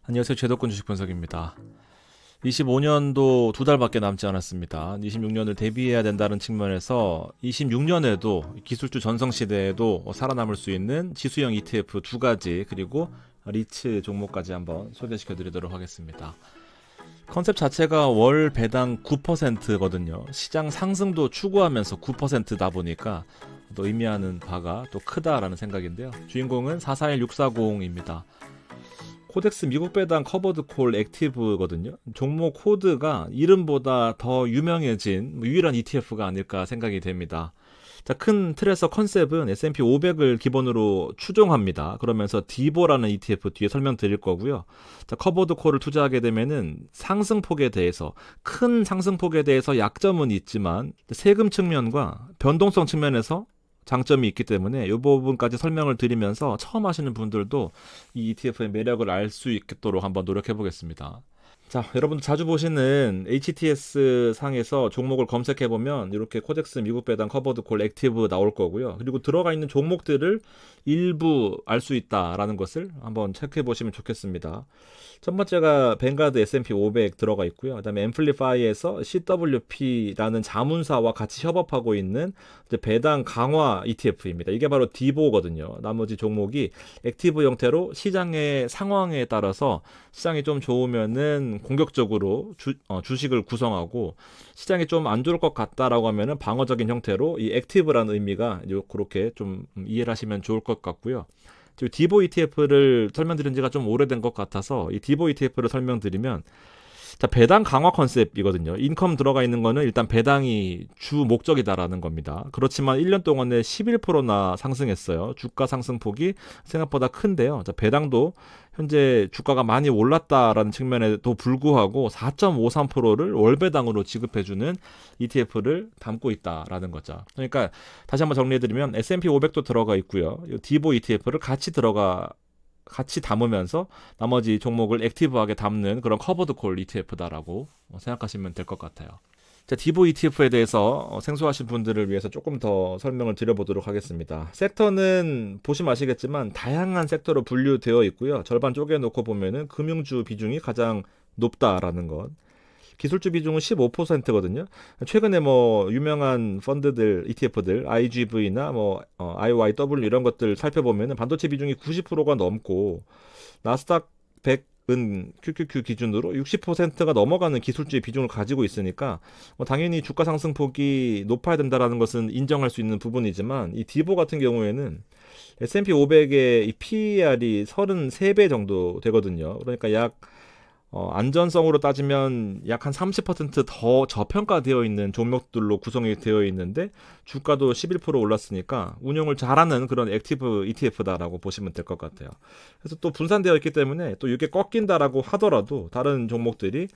안녕하세요. 제도권 주식 분석입니다. 25년도 두 달밖에 남지 않았습니다. 26년을 대비해야 된다는 측면에서 26년에도 기술주 전성시대에도 살아남을 수 있는 지수형 ETF 두 가지 그리고 리츠 종목까지 한번 소개시켜 드리도록 하겠습니다. 컨셉 자체가 월 배당 9%거든요. 시장 상승도 추구하면서 9%다 보니까 또 의미하는 바가 또 크다라는 생각인데요. 주인공은 441640입니다. 코덱스 미국 배당 커버드 콜 액티브거든요. 종목 코드가 이름보다 더 유명해진 유일한 ETF가 아닐까 생각이 됩니다. 자, 큰 틀에서 컨셉은 S&P 500을 기본으로 추종합니다. 그러면서 디보라는 ETF 뒤에 설명드릴 거고요. 자, 커버드 콜을 투자하게 되면은 상승폭에 대해서 큰 상승폭에 대해서 약점은 있지만 세금 측면과 변동성 측면에서 장점이 있기 때문에 이 부분까지 설명을 드리면서 처음 하시는 분들도 이 ETF의 매력을 알 수 있도록 한번 노력해 보겠습니다. 자, 여러분 자주 보시는 HTS 상에서 종목을 검색해 보면 이렇게 코덱스 미국 배당 커버드 콜 액티브 나올 거고요. 그리고 들어가 있는 종목들을 일부 알 수 있다라는 것을 한번 체크해 보시면 좋겠습니다. 첫 번째가 뱅가드 S&P 500 들어가 있고요. 그다음에 앰플리파이에서 CWP라는 자문사와 같이 협업하고 있는 이제 배당 강화 ETF입니다. 이게 바로 디보거든요. 나머지 종목이 액티브 형태로 시장의 상황에 따라서 시장이 좀 좋으면은 공격적으로 주식을 구성하고 시장이 좀 안 좋을 것 같다라고 하면은 방어적인 형태로 이 액티브라는 의미가 그렇게 좀 이해를 하시면 좋을 것 같고요. 디보 ETF를 설명드린 지가 좀 오래된 것 같아서 이 디보 ETF를 설명드리면 자, 배당 강화 컨셉이거든요. 인컴 들어가 있는 거는 일단 배당이 주 목적이다라는 겁니다. 그렇지만 1년 동안에 11%나 상승했어요. 주가 상승폭이 생각보다 큰데요. 자, 배당도 현재 주가가 많이 올랐다라는 측면에도 불구하고 4.53%를 월배당으로 지급해주는 ETF를 담고 있다라는 거죠. 그러니까 다시 한번 정리해드리면 S&P 500도 들어가 있고요. 디보 ETF를 같이 담으면서 나머지 종목을 액티브하게 담는 그런 커버드 콜 ETF다라고 생각하시면 될 것 같아요. 자, 디보 ETF에 대해서 생소하신 분들을 위해서 조금 더 설명을 드려보도록 하겠습니다. 섹터는 보시면 아시겠지만 다양한 섹터로 분류되어 있고요. 절반 쪼개놓고 보면은 금융주 비중이 가장 높다라는 것. 기술주 비중은 15%거든요. 최근에 뭐 유명한 펀드들, ETF들, IGV나 IYW 이런 것들 살펴보면 반도체 비중이 90%가 넘고 나스닥 100은 QQQ 기준으로 60%가 넘어가는 기술주의 비중을 가지고 있으니까 당연히 주가 상승폭이 높아야 된다는 것은 인정할 수 있는 부분이지만 이 디보 같은 경우에는 S&P 500의 이 PER이 33배 정도 되거든요. 그러니까 약 안전성으로 따지면 약 한 30%더 저평가되어 있는 종목들로 구성이 되어 있는데 주가도 11% 올랐으니까 운용을 잘하는 그런 액티브 ETF다라고 보시면 될 것 같아요. 그래서 또 분산되어 있기 때문에 또 이게 꺾인다라고 하더라도 다른 종목들이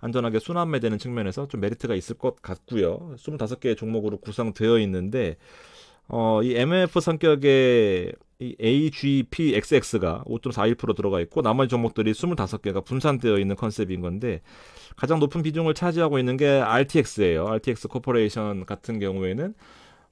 안전하게 순환매되는 측면에서 좀 메리트가 있을 것 같고요. 25개의 종목으로 구성되어 있는데 이 MF 성격의 이 AGPXX가 5.41% 들어가 있고 나머지 종목들이 25개가 분산되어 있는 컨셉인 건데 가장 높은 비중을 차지하고 있는 게 RTX예요. RTX 코퍼레이션 같은 경우에는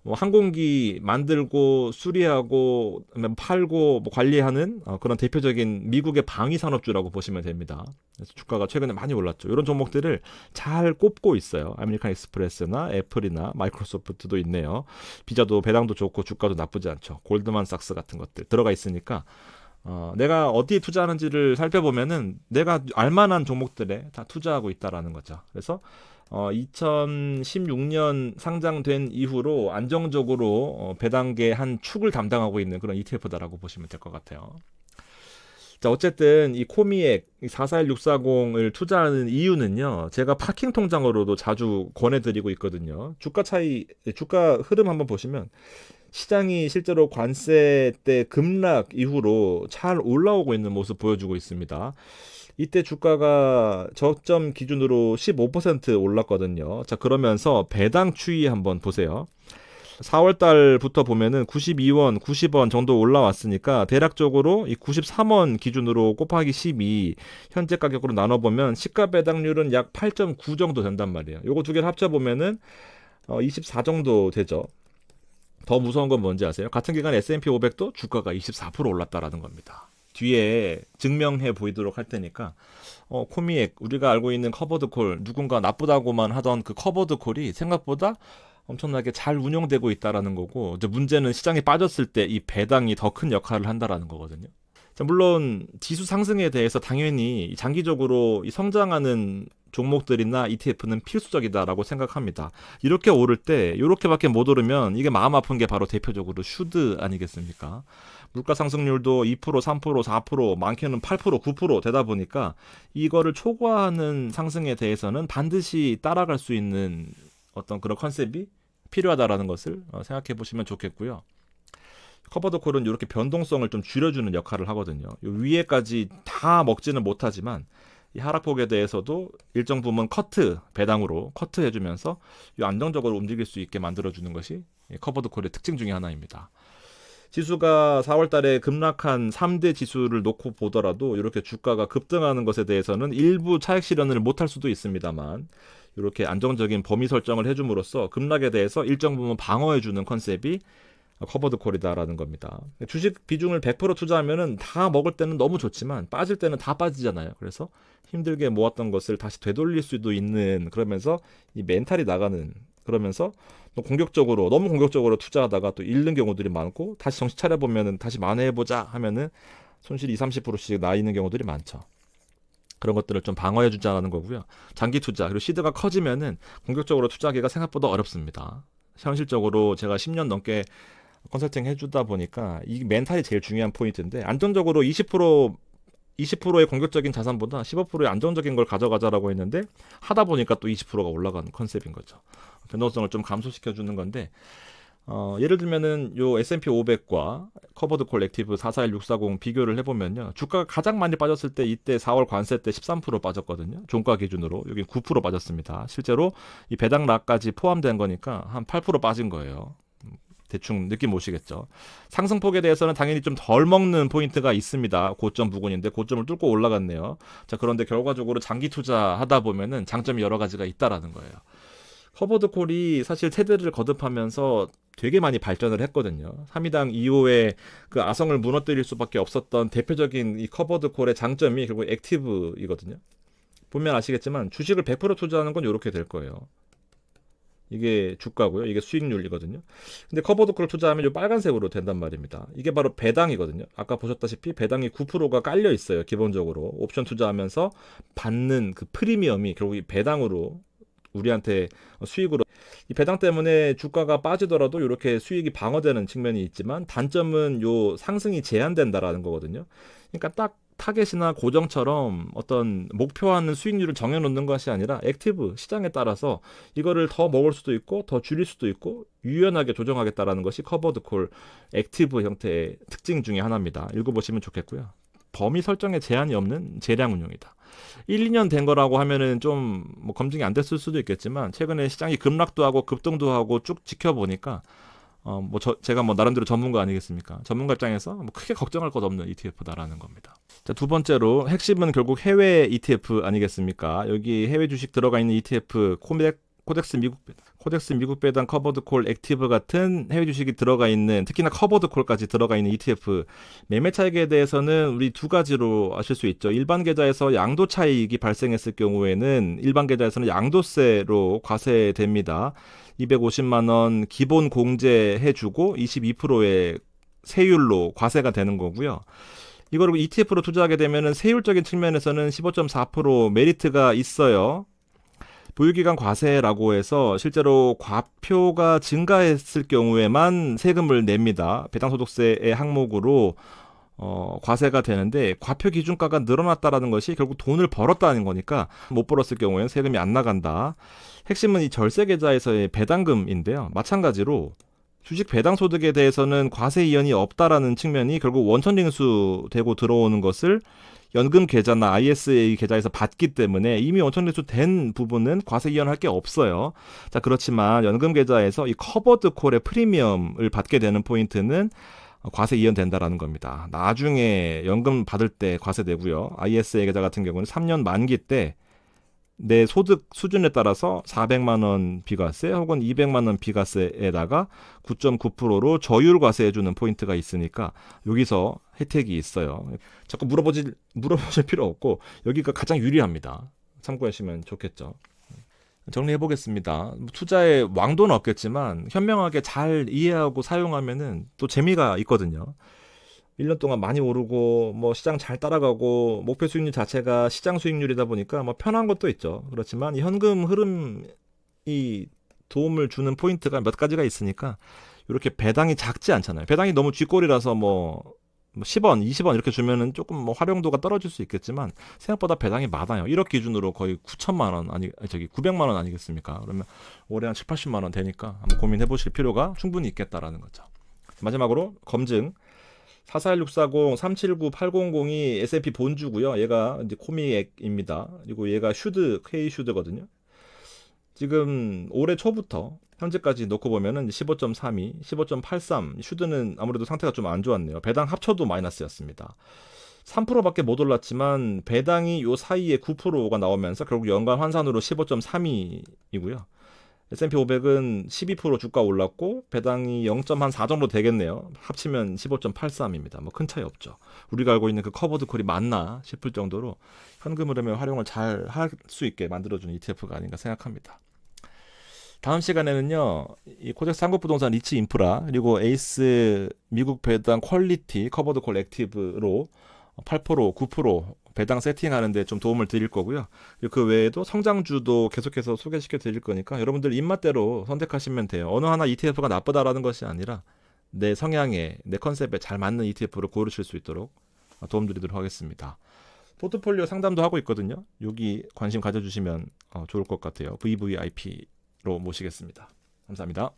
항공기 만들고 수리하고 팔고 관리하는 그런 대표적인 미국의 방위 산업주라고 보시면 됩니다. 그래서 주가가 최근에 많이 올랐죠. 이런 종목들을 잘 꼽고 있어요. 아메리칸 익스프레스나 애플이나 마이크로소프트도 있네요. 비자도 배당도 좋고 주가도 나쁘지 않죠. 골드만삭스 같은 것들 들어가 있으니까 내가 어디에 투자하는지를 살펴보면은 내가 알만한 종목들에 다 투자하고 있다라는 거죠. 그래서 2016년 상장된 이후로 안정적으로 배당계 한 축을 담당하고 있는 그런 ETF다라고 보시면 될 것 같아요. 자, 어쨌든 이 코미액 441640을 투자하는 이유는요. 제가 파킹 통장으로도 자주 권해드리고 있거든요. 주가 흐름 한번 보시면 시장이 실제로 관세 때 급락 이후로 잘 올라오고 있는 모습 보여주고 있습니다. 이때 주가가 저점 기준으로 15% 올랐거든요. 자, 그러면서 배당 추이 한번 보세요. 4월 달부터 보면은 92원, 90원 정도 올라왔으니까 대략적으로 이 93원 기준으로 곱하기 12 현재 가격으로 나눠보면 시가 배당률은 약 8.9 정도 된단 말이에요. 요거 두 개를 합쳐보면은 24 정도 되죠. 더 무서운 건 뭔지 아세요? 같은 기간 S&P 500도 주가가 24% 올랐다라는 겁니다. 뒤에 증명해 보이도록 할 테니까 코미액 우리가 알고 있는 커버드 콜 누군가 나쁘다고만 하던 그 커버드 콜이 생각보다 엄청나게 잘 운영되고 있다라는 거고 이제 문제는 시장에 빠졌을 때 이 배당이 더 큰 역할을 한다라는 거거든요. 자, 물론 지수 상승에 대해서 당연히 장기적으로 이 성장하는 종목들이나 ETF는 필수적이다라고 생각합니다. 이렇게 오를 때 이렇게밖에 못 오르면 이게 마음 아픈 게 바로 대표적으로 슈드 아니겠습니까? 물가 상승률도 2%, 3%, 4%, 많게는 8%, 9% 되다 보니까 이거를 초과하는 상승에 대해서는 반드시 따라갈 수 있는 어떤 그런 컨셉이 필요하다라는 것을 생각해 보시면 좋겠고요. 커버드 콜은 이렇게 변동성을 좀 줄여주는 역할을 하거든요. 요 위에까지 다 먹지는 못하지만 이 하락폭에 대해서도 일정 부분 커트, 배당으로 커트해주면서 안정적으로 움직일 수 있게 만들어주는 것이 커버드 콜의 특징 중에 하나입니다. 지수가 4월 달에 급락한 3대 지수를 놓고 보더라도 이렇게 주가가 급등하는 것에 대해서는 일부 차익 실현을 못할 수도 있습니다만 이렇게 안정적인 범위 설정을 해줌으로써 급락에 대해서 일정 부분 방어해주는 컨셉이 커버드 콜이다라는 겁니다. 주식 비중을 100% 투자하면은 다 먹을 때는 너무 좋지만 빠질 때는 다 빠지잖아요. 그래서 힘들게 모았던 것을 다시 되돌릴 수도 있는 그러면서 이 멘탈이 나가는 그러면서 너무 공격적으로 투자하다가 또 잃는 경우들이 많고 다시 정신 차려 보면은 다시 만회해보자 하면은 손실이 20-30%씩 나 있는 경우들이 많죠. 그런 것들을 좀 방어해 주자라는 거고요. 장기 투자 그리고 시드가 커지면은 공격적으로 투자하기가 생각보다 어렵습니다. 현실적으로 제가 10년 넘게 컨설팅 해주다 보니까 이 멘탈이 제일 중요한 포인트인데 안정적으로 20%의 공격적인 자산보다 15%의 안정적인 걸 가져가자라고 했는데 하다 보니까 또 20%가 올라가는 컨셉인 거죠. 변동성을 좀 감소시켜주는 건데 예를 들면은 요 S&P 500과 커버드 콜 액티브 441640 비교를 해보면요. 주가가 가장 많이 빠졌을 때 이때 4월 관세 때 13% 빠졌거든요. 종가 기준으로 여기 9% 빠졌습니다. 실제로 이 배당락까지 포함된 거니까 한 8% 빠진 거예요. 대충 느낌 오시겠죠. 상승폭에 대해서는 당연히 좀 덜 먹는 포인트가 있습니다. 고점 부근인데 고점을 뚫고 올라갔네요. 자, 그런데 결과적으로 장기 투자하다 보면은 장점이 여러 가지가 있다라는 거예요. 커버드 콜이 사실 세대를 거듭하면서 되게 많이 발전을 했거든요. 3위당 2호의 그 아성을 무너뜨릴 수밖에 없었던 대표적인 이 커버드 콜의 장점이 결국 액티브이거든요. 보면 아시겠지만 주식을 100% 투자하는 건 이렇게 될 거예요. 이게 주가고요. 이게 수익률이거든요. 근데 커버드 콜을 투자하면 이 빨간색으로 된단 말입니다. 이게 바로 배당이거든요. 아까 보셨다시피 배당이 9%가 깔려 있어요. 기본적으로 옵션 투자하면서 받는 그 프리미엄이 결국 이 배당으로 우리한테 수익으로 이 배당 때문에 주가가 빠지더라도 이렇게 수익이 방어되는 측면이 있지만 단점은 요 상승이 제한된다라는 거거든요. 그러니까 딱 타겟이나 고정처럼 어떤 목표하는 수익률을 정해놓는 것이 아니라 액티브 시장에 따라서 이거를 더 먹을 수도 있고 더 줄일 수도 있고 유연하게 조정하겠다라는 것이 커버드 콜 액티브 형태의 특징 중에 하나입니다. 읽어보시면 좋겠고요. 범위 설정에 제한이 없는 재량 운용이다. 1, 2년 된 거라고 하면은 좀 뭐 검증이 안 됐을 수도 있겠지만 최근에 시장이 급락도 하고 급등도 하고 쭉 지켜보니까 제가 나름대로 전문가 아니겠습니까? 전문가 입장에서 크게 걱정할 것 없는 ETF다라는 겁니다. 자, 두 번째로 핵심은 결국 해외 ETF 아니겠습니까? 여기 해외 주식 들어가 있는 ETF 코덱스 미국 배당 커버드 콜 액티브 같은 해외 주식이 들어가 있는 특히나 커버드 콜까지 들어가 있는 ETF 매매 차익에 대해서는 우리 두 가지로 아실 수 있죠. 일반 계좌에서 양도 차익이 발생했을 경우에는 일반 계좌에서는 양도세로 과세됩니다. 250만 원 기본 공제해주고 22%의 세율로 과세가 되는 거고요. 이거를 ETF로 투자하게 되면은 세율적인 측면에서는 15.4% 메리트가 있어요. 보유기간 과세라고 해서 실제로 과표가 증가했을 경우에만 세금을 냅니다. 배당소득세의 항목으로 과세가 되는데 과표 기준가가 늘어났다라는 것이 결국 돈을 벌었다는 거니까 못 벌었을 경우에는 세금이 안 나간다. 핵심은 이 절세 계좌에서의 배당금인데요. 마찬가지로 주식 배당 소득에 대해서는 과세 이연이 없다라는 측면이 결국 원천징수 되고 들어오는 것을 연금 계좌나 ISA 계좌에서 받기 때문에 이미 원천징수 된 부분은 과세 이연할 게 없어요. 자, 그렇지만 연금 계좌에서 이 커버드 콜의 프리미엄을 받게 되는 포인트는 과세 이연된다라는 겁니다. 나중에 연금 받을 때 과세되고요. ISA 계좌 같은 경우는 3년 만기 때 내 소득 수준에 따라서 400만 원 비과세 혹은 200만 원 비과세에다가 9.9%로 저율 과세해주는 포인트가 있으니까 여기서 혜택이 있어요. 자꾸 물어보실 필요 없고 여기가 가장 유리합니다. 참고하시면 좋겠죠. 정리해 보겠습니다. 투자에 왕도는 없겠지만 현명하게 잘 이해하고 사용하면은 또 재미가 있거든요. 1년 동안 많이 오르고 뭐 시장 잘 따라가고 목표 수익률 자체가 시장 수익률이다 보니까 뭐 편한 것도 있죠. 그렇지만 이 현금 흐름이 도움을 주는 포인트가 몇 가지가 있으니까 이렇게 배당이 작지 않잖아요. 배당이 너무 쥐꼬리라서 뭐 10원, 20원 이렇게 주면은 조금 뭐 활용도가 떨어질 수 있겠지만 생각보다 배당이 많아요. 1억 기준으로 거의 9천만 원 900만 원 아니겠습니까? 그러면 올해 한 7, 80만 원 되니까 한번 고민해 보실 필요가 충분히 있겠다라는 거죠. 마지막으로 검증 441640, 379800이 S&P 본주고요. 얘가 이제 코미액입니다. 그리고 얘가 K 슈드거든요. 지금 올해 초부터 현재까지 놓고 보면은 15.32, 15.83 슈드는 아무래도 상태가 좀 안 좋았네요. 배당 합쳐도 마이너스였습니다. 3%밖에 못 올랐지만 배당이 요 사이에 9%가 나오면서 결국 연간 환산으로 15.32이고요. S&P 500은 12% 주가 올랐고 배당이 0.4 정도 되겠네요. 합치면 15.83입니다. 뭐 큰 차이 없죠. 우리가 알고 있는 그 커버드 콜이 맞나 싶을 정도로 현금 흐름의 활용을 잘 할 수 있게 만들어주는 ETF가 아닌가 생각합니다. 다음 시간에는요, 이 코덱스 한국부동산 리치 인프라 그리고 에이스 미국 배당 퀄리티 커버드 콜 액티브로 8%, 9% 배당 세팅하는데 좀 도움을 드릴 거고요. 그 외에도 성장주도 계속해서 소개시켜 드릴 거니까 여러분들 입맛대로 선택하시면 돼요. 어느 하나 ETF가 나쁘다라는 것이 아니라 내 성향에, 내 컨셉에 잘 맞는 ETF를 고르실 수 있도록 도움드리도록 하겠습니다. 포트폴리오 상담도 하고 있거든요. 여기 관심 가져주시면 좋을 것 같아요. VVIP로 모시겠습니다. 감사합니다.